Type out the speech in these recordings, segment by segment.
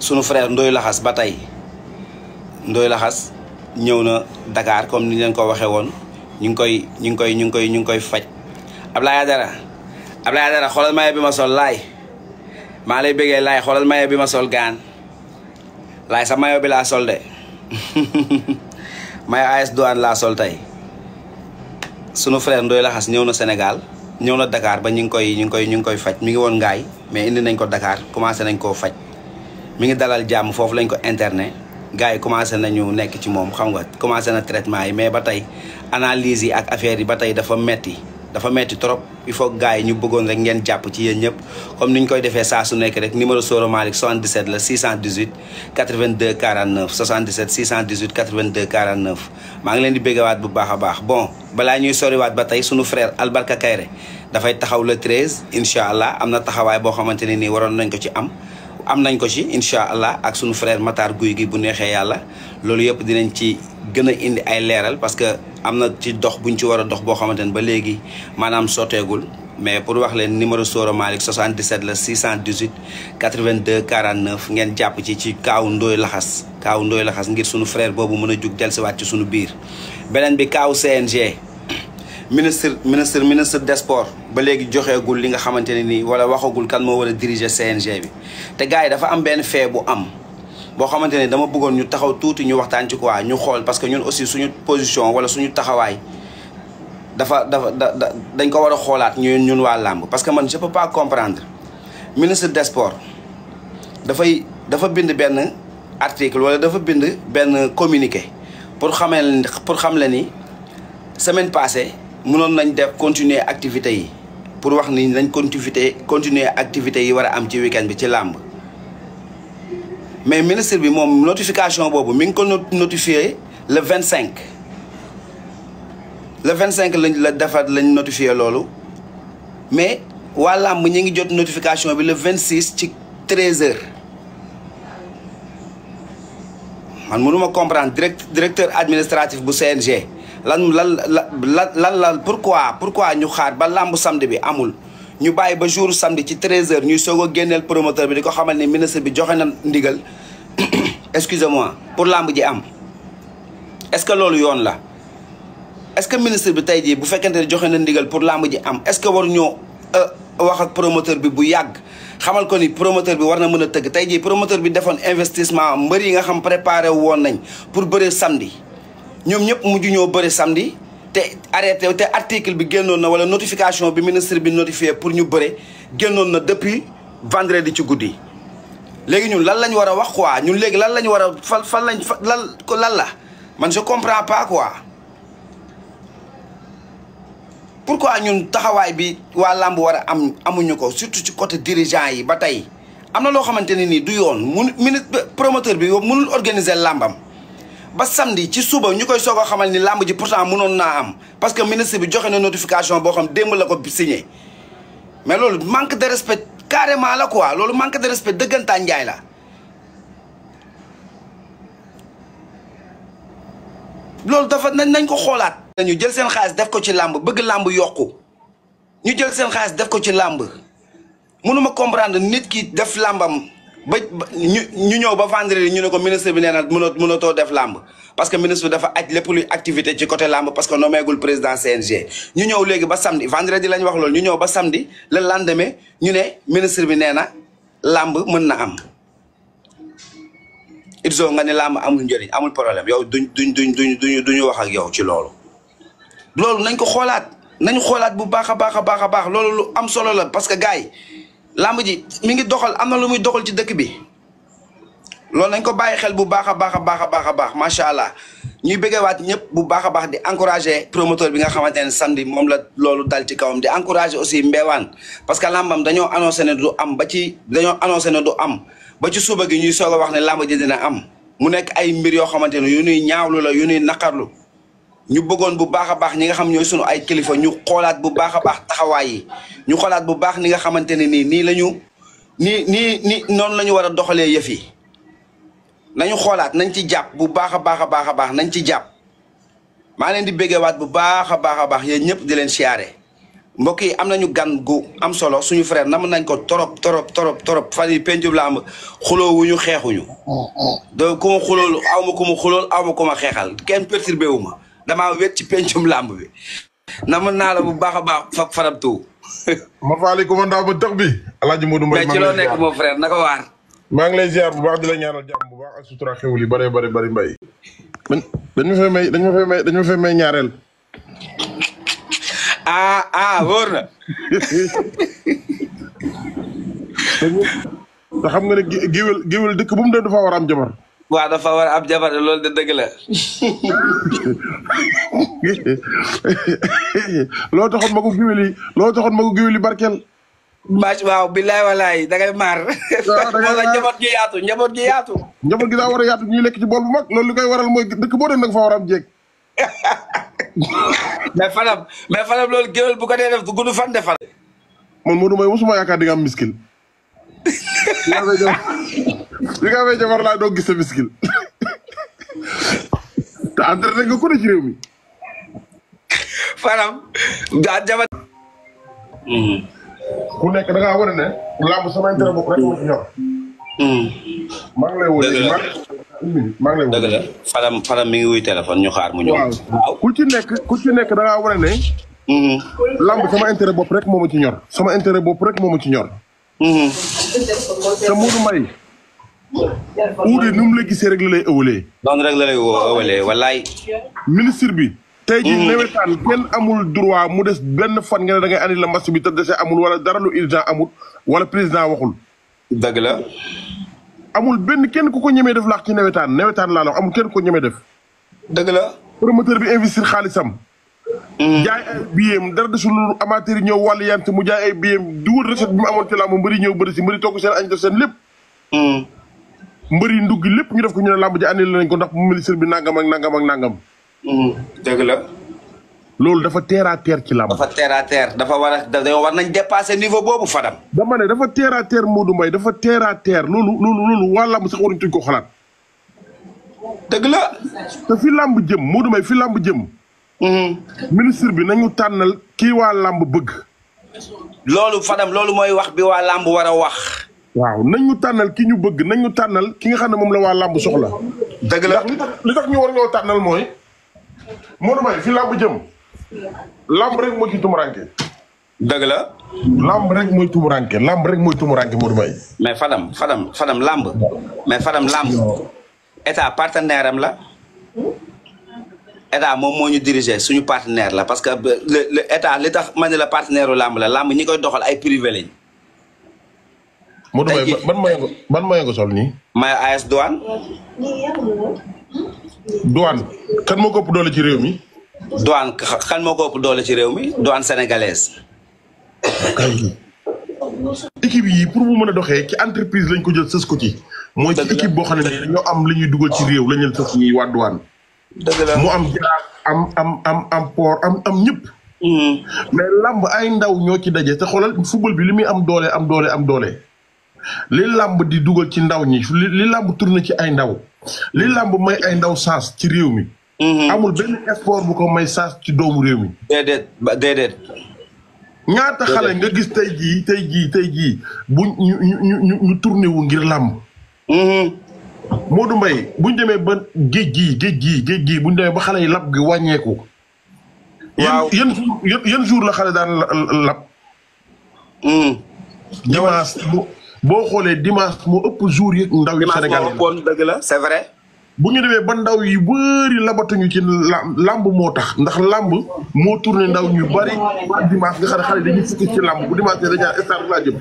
sunu frère Ndoye Laxas ba tey Ndoye Laxas ñëw na Dakar comme ni leen ko waxee woon ñu ngi koy faj. Ablaye Adara xoolal maye bi ma sol laay maa lay bëggee laay xoolal maye bi ma sol gaan laay sa mayo bi laa sol de mayo AS Douane laa sol tey. sunu frère Ndoye Laxas ñëw na Sénégal ñëw na Dakar ba ñu ngi koy faj mi ngi woon ngaay mais indi nañ ko Dakar commencé nañ koo faj mi ngi dalal jàmm foofu lañ ko interné gars yi commencé nañu nekk ci moom xam nga commencé na traitement yi mais ba tey analyse yi ak affaire yi ba tey dafa metti trop. il faut gars yi ñu bëggoon rek ngeen jàpp ci yéen ñëpp comme ni ñu koy defee saa su nekk rek numéro Soro Malick 77 la 618 82 49 77 618 82 49 maa ngi leen di béggawaat bu baax a baax. bon balaa ñuy soriwaat ba tey sunu frère Albarka Kairé dafay taxaw le 13 incha allah am na taxawaay boo xamante ne nii waroon nañ ko ci am nañ ko ci incha allah ak sunu frère Matar Guy gi bu neexee yàlla loolu yëpp dinañ ci gën a indi ay leeral parce que am na ci dox buñ ci war a dox boo xamante ne ba léegi maanaam sotteegul mais pour wax leen numéro Soro Malick 77 la 618 82 49 ngeen jàpp ci kaawu Ndoye Laxas ngir sunu frère boobu mën a jug dellusiwaat ci sunu biir. beneen bi kaawu CNG ministre des sports ba léegi joxeegul li nga xamante ne nii wala waxagul kan moo war a diriger CNG bi te gars yi dafa am benn fee bu am boo xamante ne dama bëggoon ñu taxaw tuuti ñu waxtaan ci quoi ñu xool parce que ñun aussi suñu position wala suñu taxawaay dañ ko war a xoolaat ñun waa làmb parce que man je peux pas comprendre ministre des sports dafa bind benn article wala dafa bind benn communiqué pour xam le ni semaine passée mënoon nañ def continuer activités yi pour wax ni nañ continuer activités yi war a am ci week-end bi ci làmb mais ministre bi moom notification boobu mi ngi ko notifié le 25 lañ notifié loolu mais waa làmb ñi ngi jot notification bi le 26 ci 13h man mënuma comprendre directeur administratif bu CNG lan pourquoi ñu xaar ba làmb samedi bi amul ñu bàyyi ba jour samedi ci 13h ñuy soog a génneel promoteur bi di ko xamal ni ministre bi joxe na ndigal excusez-moi pour làmb ji am est-ce que loolu yoon la est-ce que ministre bi tey jii bu fekkente ne joxe na ndigal pour làmb ji am est-ce que war ñoo wax ak promoteur bi bu yàgg xamal ko ni promoteur bi war na mën a tëgg tey jii promoteur bi defoon investissement mbër yi nga xam préparé woon nañ pour bëre samedi ñoom ñëpp mujj ñoo bëri samedi te arrêté te article bi génnoon na wala notification bi ministre bi notifié pour ñu bëre génnoon na depuis vendredi ci guddi. léegi ñun lan lañ war a wax quoi ñun léegi lan lañ war a lan la man je comprends pas quoi. pourquoi ñun taxawaay bi waa làmb war a amuñu ko surtout ci côté dirigeant yi ba tey am na loo xamante ne nii du yoon ministre promoteur bi mënul organiser làmbam. ba samedi ci suba ñu koy soog a xamal ni làmb ji pourtant mënoon naa am parce que ministre bi joxe na notification boo xam démb la ko signé mais loolu manque de respect carrément la quoi loolu manque de respect dëggantaan njaay la. loolu dafa nañ ko xoolaat. ñu jël seen xaalis def ko ci làmb bëgg làmb yokku ñu jël seen xaalis def ko ci làmb mënuma comprendre nit ki def làmbam. ba ñu ñëw ba vendredi ñu ne ko ministre bi nee na mënatoo def làmb parce que ministre bi dafa aj lépp luy activité ci côté làmb parce que nommeegul président CNG ñu ñëw léegi ba samedi vendredi lañ wax loolu ñu ñëw ba samedi le lendemain ñu ne ministre bi nee na làmb mën na am Idzo nga ne làmb amul njëriñ amul problème yow duñu wax ak yow ci loolu nañ ko xoolaat bu baax a baax loolu lu am solo la parce que gars yi làmb ji mi ngi doxal am na lu muy doxal ci dëkk bi loolu nañ ko bàyyi xel bu baax a baax macha allah ñuy bëggewaat ñëpp bu baax a baax di encourager promoteur bi nga xamante ne samedi moom la loolu dal ci kawam di encourager aussi Mbewaan parce que làmbam dañoo annoncé ne du am ba ci suba gi ñuy soog a wax ne làmb ji dina am mu nekk ay mbir yoo xamante ne yu ñuy ñaawlu la yu ñuy naqarlu ñu bëggoon bu baax a baax ñi nga xam ñooy sunu ay kilifa ñu xoolaat bu baax a baax taxawaay yi ñu xoolaat bu baax ni nga xamante ne nii noonu la ñu war a doxalee yëf yi nañu xoolaat nañ ci jàpp bu baax a baax nañ ci jàpp maa leen di béggewaat bu baax a baax yéen ñëpp di leen siyaare mbokk yi am nañu gan gu am solo suñu frère nam nañ ko torop fan yi pencum lamb xuloo wuñu xeexuñu donc ku ma xulool aw ma ku ma xulool aw ma ku ma xeexal kenn perturbé wu ma damaa wét ci pencum lamb bi nam naa la bu baax a baax fa faram tuw ma faali ko ndaw ba tax bi Alaaji Modou Mbaye ci loo nekk mon frère naka waar maa ngi lay ziar bu baax di la ñaanal jàmm bu baax ak sutura xewul yi bari Mbaye dañu fay may ñaareel wóor na te xam nga ne géwél dëkk bu mu dem dafa war a am jabar waaw dafa war a am jabar loolu de dëgg la loo taxoon ma ko géwél yi barkeel waaw billaay walaay da ngay maar wala njaboot gi yaatu njaboot gi daa war a yaatu ñuy lekk ci bool bu mag loolu li koy waral mooy dëkk boo dem nag fa war a am jeeg mais Fadam loolu géwél bu ko dee def gudd fan de Fadam man Modou Mbaye mosuma yaakaar di nga am miskil li nga amee jabar laa doo gis sa miskil te entraîné nga ko ne ci réew mi Fadam jabar ku nekk da ngaa wane ne lamb sama intérêt bopp rek moo ci ñor maa ngi lay woo dëgg la Fadam mi ngi wuy téléphone ñu xaar mu ñëw waaw ku ci nekk da ngaa wane ne lamb sama intérêt bopp rek moo ma ci ñor sama intérêt bopp rek moo ma ci ñor te Modou Mbaye uude nu mu la gisee rek la lay ëwalee noonu rek la lay ëwalee wallaay ministre bi tey jii nawetaan kenn amul droit mu des benn fan nga ne da ngay andi la match bi te dese amul wala dara lu urgent amul wala président waxul dëgg la amul benn kenn ku ko ñemee def laax ci nawetaan laa la amul kenn ku ko ñemee def dëgg la promoteur bi investir xaalisam jaay ay billets dara desul lu amateur yi ñëw wàllu yant mu jaay ay billets dugal recette bi mu amoon ci làmb mbëri ñëw bëri si mbëri togg seen añ def seen lépp mbëri ndugg lépp ñu def ko ñu ne làmb ji annulé nañ ko ndax ministre bi nangam ak nangam dëgg la loolu dafa terre à terre ci làmb dafa terre à terre dafa war nañ dépasser niveau boobu Fadam dama ne dafa terre à terre Modou Mbaye dafa terre à terre loolu waa làmb sax waruñ tuñ ko xalaat dëgg la te fi làmb jëm Modou Mbaye fi làmb jëm ministre bi nañu tànnal kii waa làmb bëgg loolu Fadam loolu mooy wax bi waa làmb war a wax waaw nañu tànnal ki ñu bëgg nañu tànnal ki nga xam ne moom la waa làmb soxla dëgg la li tax ñu war ñoo tànnal mooy Modou Mbaye fi làmb jëm làmb rek moo ci tumuranke dëgg la làmb rek mooy tumuranke Modou Mbaye mais Fadam làmb mais Fadam làmb état partenaire am la état moom moo ñu diriger suñu partenaire la parce que le état li tax ma ne la partenaire u làmb la làmb ñi koy doxal ay privé lañ Modou Mbaye ban moyen nga sol nii may AS Douane kan moo ko ëpp doole ci réew mi Douane kan moo ko ëpp doole ci réew mi Douane sénégalaise équipe yi pour mu mën a doxee ci entreprise lañ ko jël sës ko ci mooy ci équipe boo xam ne ñoo am li ñuy dugal ci réew lañ leen sës ñuy waa Douane dëgg la mu am jaar am port am ñëpp mais làmb ay ndaw ñoo ci daje te xoolal football bi li muy am doole li làmb di dugal ci ndaw ñi li làmb tourné ci ay ndaw li làmb may ay ndaw sens ci réew mi amul benn sport bu ko may sens ci doomu réew mi déedéet ñaata xale nga gis tey jii bu ñu tourné wu ngir làmb Modou Mbaye buñ demee ba géej gii buñ demee ba xale yi lab gi wàññeeku waaw yan jour la xale daan lab dimanche boo xoolee dimanche moo ëpp jour yi ndaw yi Sénégal yi dëgg la c'est vrai bu ñu demee ba ndaw yi bëri labatuñu ci làmb moo tax ndax làmb moo tourné ndaw ñu bëri ba dimanche nga xam ne xale dañuy fukki ci làmb bu dimanche dañaa stade laa jëm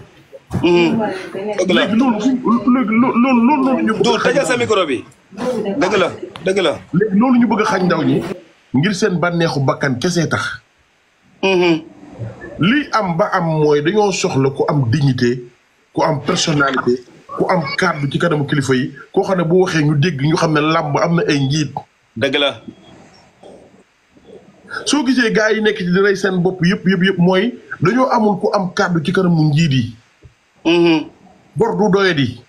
léegi loolu ñu bëgg tëjal sa micro bi dëgg la léegi loolu ñu bëgg a xañ ndaw ñi ngir seen bànneexu bakkan kese tax li am ba am mooy dañoo soxla ku am dignité ku am personnalité ku am kàddu ci kanamu kilifa yi koo xam ne bu waxee ñu dégg ñu xam ne làmb am na ay njiit dëgg la soo gisee gars yi nekk ci di rey seen bopp yëpp mooy dañoo amul ku am kàddu ci kanamu njiit yi gor du doyadi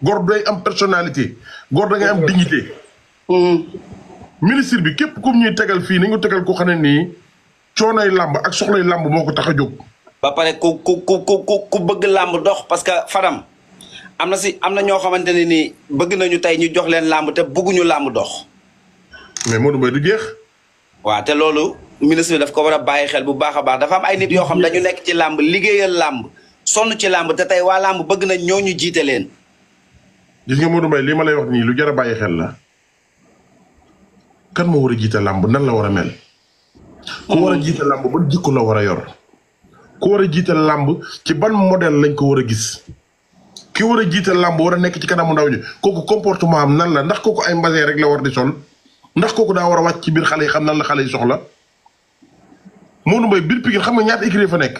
gor doy am personnalité gor da ngay am dignité ministre bi képp comme ñuy tegal fii nañu tegal ko xam ne nii coonay làmb ak soxlay làmb moo ko tax a jóg. ba pare ku bëgg làmb dox parce que Fadam am na ñoo xamante ne nii bëgg nañu tey ñu jox leen làmb te bëgguñu làmb dox. mais Modou Mbaye du jeex. waaw te loolu ministre bi daf ko war a bàyyi xel bu baax a baax dafa am ay nit yoo xam dañu nekk ci làmb liggéeyal làmb sonn ci làmb te tey waa làmb bëgg nañ ñoo ñu jiite leen. gis nga Modou Mbaye lii ma lay wax nii lu jar a bàyyi xel la. kan moo war a jiite làmb nan la war a mel. ku war a jiite làmb ban jikko la war a yor. ku war a jiite làmb ci ban modèle lañ ko war a gis. ki war a jiite làmb war a nekk ci kanamu ndaw ñi kooku comportement am nan la ndax kooku ay mbase rek la war di sol ndax kooku daa war a wàcc ci biir xale yi xam nan la xale yi soxla. Modou Mbaye biir Pikine xam nga ñaata écurie fa nekk.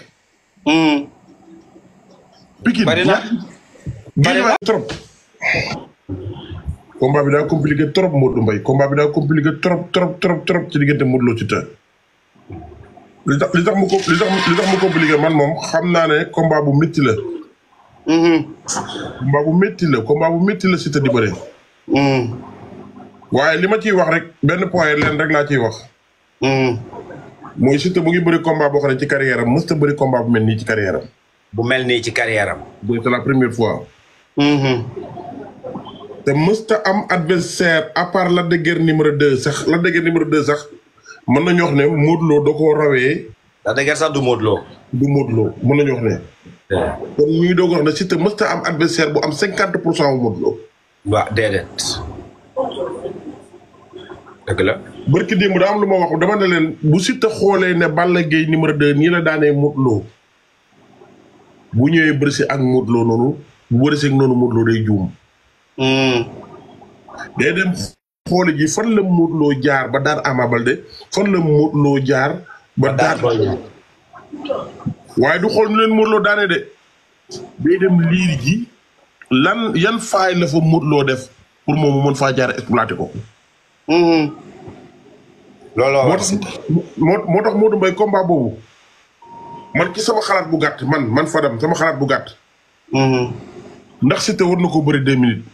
Pikine bari na trop. combat bi daa compliqué trop Modou Mbaye combat bi daa compliqué trop ci diggante Modou Lo Siteu. li tax mu compliqué man moom xam naa ne combat bu métti la. combat bu métti la Siteu di bëre. waaye li ma ciy wax rek benn point leen rek laa ciy wax. mooy Siteu mu ngi bëri combat boo xam ne ci carrière am mësta bëri combat bu mel nii ci carrière am. bu mel nii ci carrière am. c'est la première fois. te mësta am adversaire à part Lac de Guiers numéro 2 sax Lac de Guiers numéro 2 sax mën nañu wax ne Modou Lo da koo rawee. Lac de Guiers sax du Modou Lo. du Modou Lo mën nañu wax ne. kon ñuy doog wax ne Siteu mësta am adversaire bu am 50% wu Modou Lo. waaw déedéet. dëgg la. barki démb daa am lu ma wax dama ne leen bu Siteu xoolee ne Balla Gaye numéro 2 nii la daanee Modou Lo bu ñëwee bërsi ak Modou Lo noonu bu bërsi ak noonu Modou Lo day juum. day dem xoole ji fan la Modou Lo jaar ba daan Ama Baldé fan la Modou Lo jaar ba daan waaye du xool nu leen Modou Lo daane de day dem liir ji yan faay la fa Modou Lo def pour moom mu mën faa jaar exploité ko. looloo moo tax Modou Mbaye combat boobu man ci sama xalaat bu gàtt man Fadam sama xalaat bu gàtt. ndax Siteu war na ko bëri 2 minutes.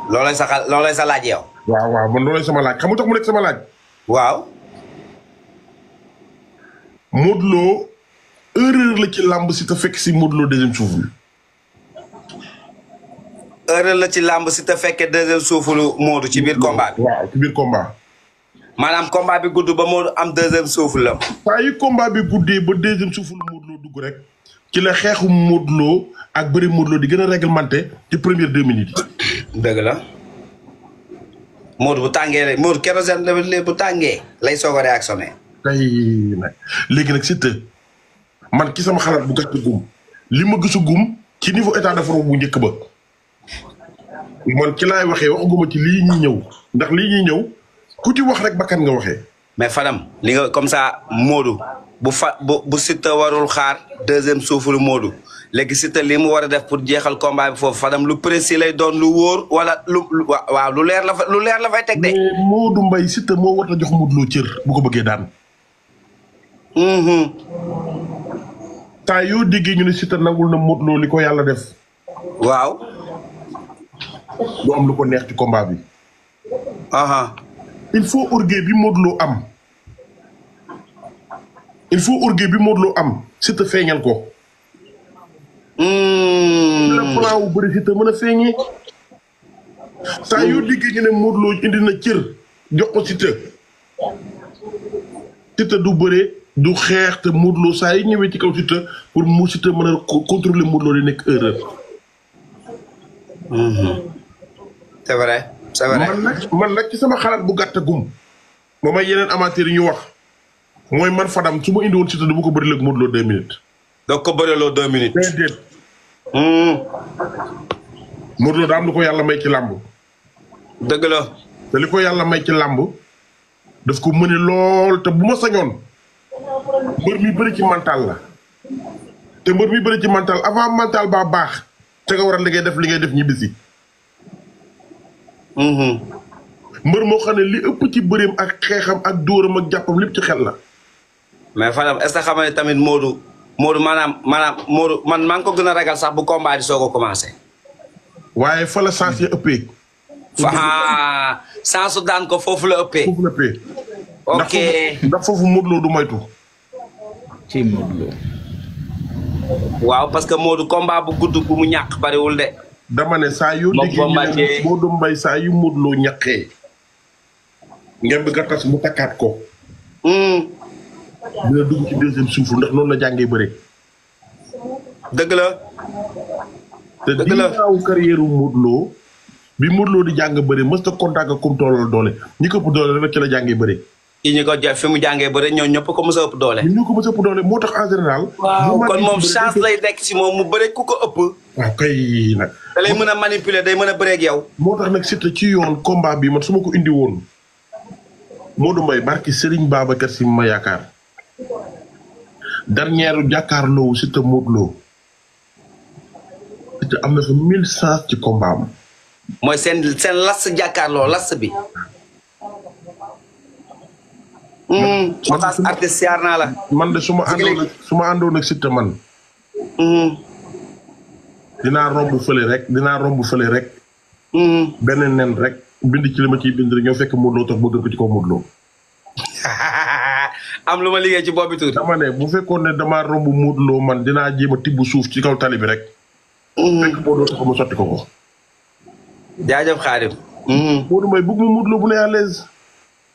loolay sa laaj yow. waaw man loolay sama laaj xam nga tax mu nekk sama laaj. waaw. Modou Lo erreur la ci làmb Siteu fekk si Modou Lo deuxième souffle. erreur la ci làmb Siteu fekkee deuxième souffle Modou ci biir combat bi. waaw ci biir combat. maanaam combat bi gudd ba Modou am deuxième souffle la. saa yu combat bi guddee ba deuxième souffle Modou Lo dugg rek. ci la xeexu Modou Lo ak bëri Modou Lo di gën a réglementé ci première 2 minutes yi. dëgg la. Modou bu tàngee rek Modou kérosène bu tàngee lay soog a réactionné. tey nag léegi nag Siteu man ci sama xalaat bu gàtt gum li ma gisu gum ci niveau état de forme bu njëkk ba man ci laay waxee waxaguma ci lii ñuy ñëw ndax lii ñuy ñëw ku ci wax rek bakkan nga waxee. mais Fadam li nga comme ça Modou bu Siteu warul xaar deuxième souffle Modou léegi Siteu li mu war a def pour jeexal combat bi foofu Fadam lu précis lay doon lu wóor wala waaw lu leer la fay teg de. mais Modou Mbaye Siteu moo war a jox Modou Lo cër bu ko bëggee daan. temps yoo déggee ñu ne Siteu nangul na Modou Lo li ko yàlla def. waaw. lu am lu ko neex ci combat bi. il faut orgueil bi Modou Lo am. il faut orgueil bi Modou Lo am Siteu feeñal ko. la plan wu bëri Siteu mën a feeñee. saa yoo déggee ñu ne Modou Lo indi na cër jox ko Siteu. Siteu du bëree du xeex te Modou Lo saa yi ñëwee ci kaw Siteu pour mu Siteu mën a contrôler Modou Lo di nekk erreur. c'est vrai. man nag ci sama xalaat bu gàtt gum moom ay yeneen amateur yi ñu wax mooy man Fadam su ma indi woon Siteu du ma ko bëri léegi Modou Lo 2 minutes. donc ko bëriloo 2 minutes. déedéet. Modou Lo daa am lu ko yàlla may ci làmb. dëgg la. te li ko yàlla may ci làmb daf ko mëne lool te bu ma sañoon mbër mi bëri ci mental la te mbër mi bëri ci mental avant mental baa baax te nga war a li ngay def ñibbisi. mbër moo xam ne li ëpp ci bëreem ak xeexam ak dóoram ak jàppam lépp ci xel la. mais Fadam est-ce que xam nga ne tamit Modou maanaam Modou man maa ngi ko gën a ragal sax bu combat di soog a commencé. waaye fa la sens ya ëppee. sansu daan ko foofu la ëppee. foofu la ëppee. ok ndax foofu Modou Lo du moytu. ci Modou Lo. waaw parce que Modou combat bu gudd bu mu ñàkk bariwul de. dama ne saa yu liggéey Modou Mbaye saa yu Modou Lo ñaqee ngeen bëgg a tas mu takkaat ko. dina dugg ci deuxième suuf ndax noonu la jàngee bëre. dëgg la. te ginnaaw carrière Modou Lo bi Modou Lo di jàng bëre mës ta contact ak comme toolal doole ñi ko ëpp doole rek ci la jàngee bëre. kii ñi ko fi mu jàngee bëre ñoo ñëpp ko mës a ëpp doole. ñu ko mës a ëpp doole moo tax en général. waaw kon moom chance lay nekk si moom mu bëre ku ko ëpp. waaw kay nag. da lay mën a manipuler day mën a bëreeg yow. moo tax nag Siteu ci yoon combat bi man su ma ko indi woon Modou Mbaye barki Serigne Babacar Sy ma yaakaar dernière jàkkaarloo Siteu Modou Lo Siteu am na fa 1000 chance ci combat am. mooy seen las jàkkaarloo las bi. man artiste yaar naa la. man de su ma àndoon ak Siteu man. dinaa romb fële rek. benn nen rek bind ci li ma ciy bind rek ñoo fekk Modou Lo tax bëgg ko ci kaw Modou Lo. am lu ma liggéey ci boobu tuuti. dama ne bu fekkoon ne damaa romb Modou Lo man dinaa jéem a tibb suuf ci kaw tali bi rek. fekk Modou Lo tax ma sotti ko. jaajëf Xaadim. Modou Mbaye bëgg ma Modou Lo bu ne à l'aise.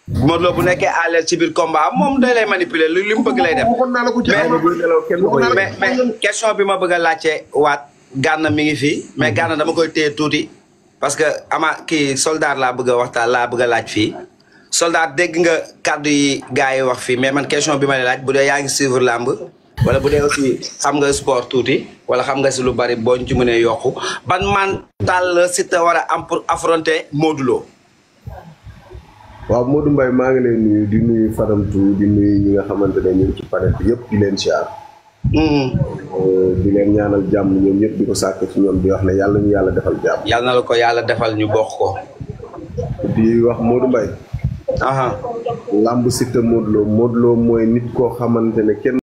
Modou Lo bu nekkee à l'aise ci biir combat moom day lay manipuler li mu bëgg lay def. mais question bi ma bëgg a laajte waat Gana mi ngi fii mais Gana dama koy téye tuuti parce que kii soldat laa bëgg a waxtaan laa bëgg a laaj fii. soldat dégg nga kàddu yi gars yi wax fii mais man question bi ma lay laaj bu dee yaa ngi suivre làmb wala bu dee aussi xam nga sport tuuti wala xam nga si lu bari boo ñu ci mënee yokku ban mental la Siteu war a am pour affronter Modou Lo. waaw Modou Mbaye maa ngi lay nuyu di nuyu Fadamtu di nuyu ñi nga xamante ne ñu ngi ci panel bi yëpp di leen siyaar. di leen ñaanal jàmm ñoom ñëpp di ko sàkk ci ñoom di wax ne yàlla ñu yàlla defal jàmm. yàlla na la ko yàlla defal ñu bokk ko. di wax Modou Mbaye. aha lamb Siteu Modou Lo mooy nit koo xamante ne kenn